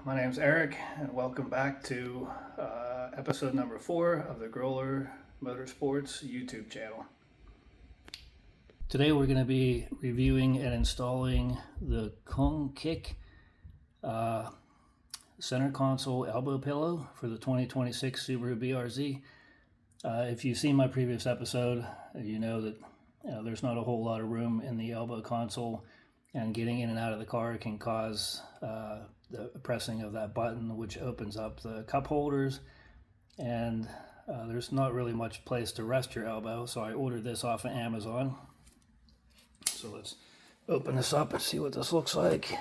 My name's Eric, and welcome back to episode number 4 of the Growler Motorsports YouTube channel. Today we're going to be reviewing and installing the KUNGKIC center console elbow pillow for the 2026 Subaru BRZ. If you've seen my previous episode, you know that there's not a whole lot of room in the elbow console, and getting in and out of the car can cause the pressing of that button, which opens up the cup holders, and there's not really much place to rest your elbow, so I ordered this off of Amazon. So let's open this up and see what this looks like.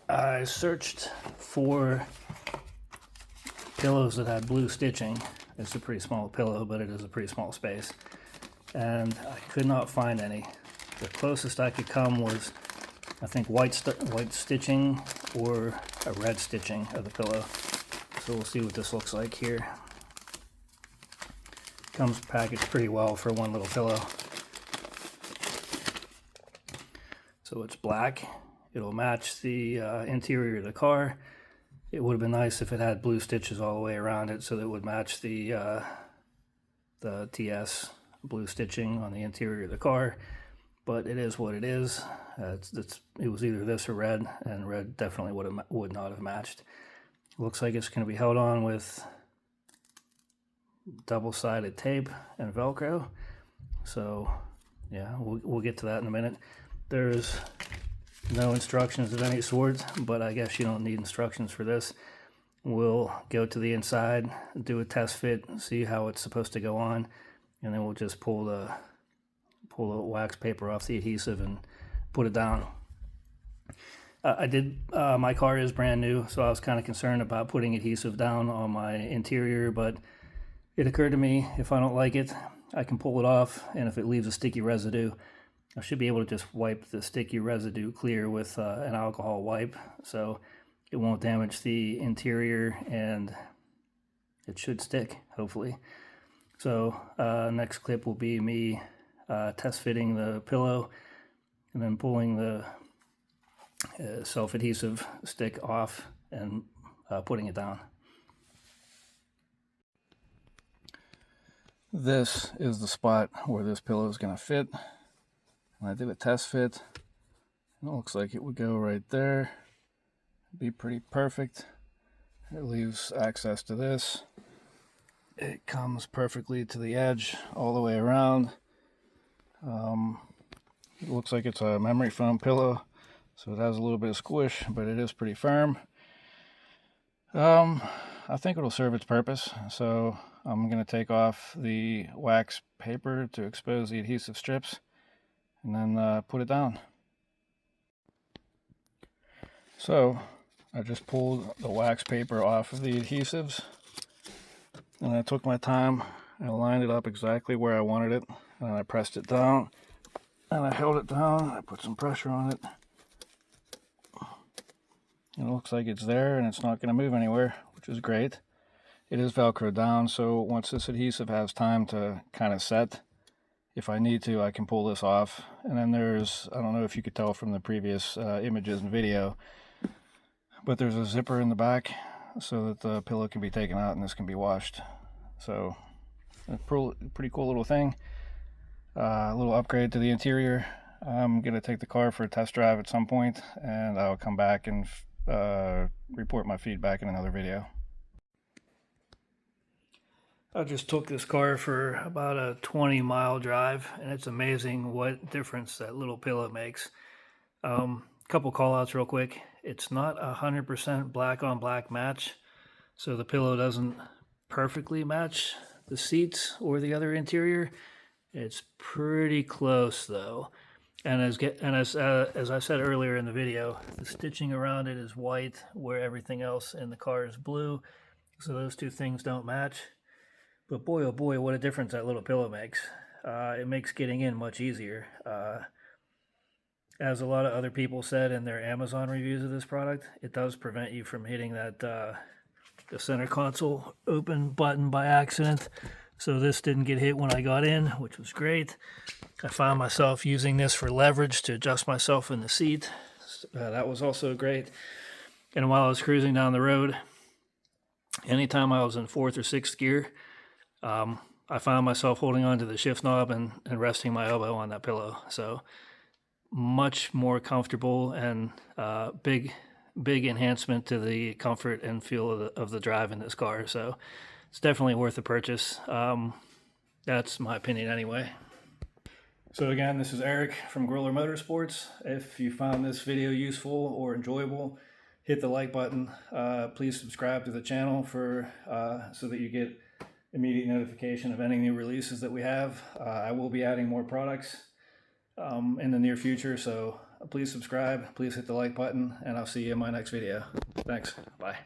I searched for pillows that had blue stitching. It's a pretty small pillow, but it is a pretty small space, and I could not find any. The closest I could come was, I think, white stitching or a red stitching of the pillow. So we'll see what this looks like here. Comes packaged pretty well for one little pillow. So it's black. It'll match the interior of the car. It would have been nice if it had blue stitches all the way around it, so that it would match the TS blue stitching on the interior of the car. But it is what it is. It was either this or red, and red definitely would not have matched. Looks like it's going to be held on with double-sided tape and Velcro. So yeah, we'll get to that in a minute. There's no instructions of any sort, but I guess you don't need instructions for this. We'll go to the inside, do a test fit, see how it's supposed to go on, and then we'll just pull the wax paper off the adhesive and put it down. My car is brand new, so I was kind of concerned about putting adhesive down on my interior, but it occurred to me, if I don't like it, I can pull it off, and if it leaves a sticky residue, I should be able to just wipe the sticky residue clear with an alcohol wipe, so it won't damage the interior, and it should stick, hopefully. So next clip will be me test fitting the pillow and then pulling the self-adhesive stick off and putting it down. This is the spot where this pillow is going to fit. And I did a test fit, and it looks like it would go right there. It'd be pretty perfect. It leaves access to this. It comes perfectly to the edge all the way around. It looks like it's a memory foam pillow, so it has a little bit of squish, but it is pretty firm. I think it'll serve its purpose, so I'm going to take off the wax paper to expose the adhesive strips, and then put it down. So I just pulled the wax paper off of the adhesives, and I took my time and lined it up exactly where I wanted it, and I pressed it down, and I held it down, I put some pressure on it, and it looks like it's there and it's not going to move anywhere, which is great. It is Velcro down, so once this adhesive has time to kind of set, if I need to, I can pull this off. And then there's, I don't know if you could tell from the previous images and video, but there's a zipper in the back so that the pillow can be taken out and this can be washed. So a pretty cool little thing. A little upgrade to the interior. I'm going to take the car for a test drive at some point, and I'll come back and report my feedback in another video. I just took this car for about a 20-mile drive, and it's amazing what difference that little pillow makes. Couple call-outs real quick. It's not 100% black on black match, so the pillow doesn't perfectly match the seats or the other interior. It's pretty close though, and as I said earlier in the video, the stitching around it is white where everything else in the car is blue, so those two things don't match. But boy, oh boy, what a difference that little pillow makes. It makes getting in much easier. as a lot of other people said in their Amazon reviews of this product, it does prevent you from hitting that the center console open button by accident. So this didn't get hit when I got in, which was great. I found myself using this for leverage to adjust myself in the seat. That was also great. And while I was cruising down the road, anytime I was in 4th or 6th gear, I found myself holding onto the shift knob and resting my elbow on that pillow. So much more comfortable and big enhancement to the comfort and feel of the drive in this car. So it's definitely worth the purchase. That's my opinion anyway. So again, this is Eric from Griller Motorsports. If you found this video useful or enjoyable, hit the like button. Please subscribe to the channel so that you get immediate notification of any new releases that we have. I will be adding more products in the near future, so please subscribe, please hit the like button, and I'll see you in my next video. Thanks. Bye.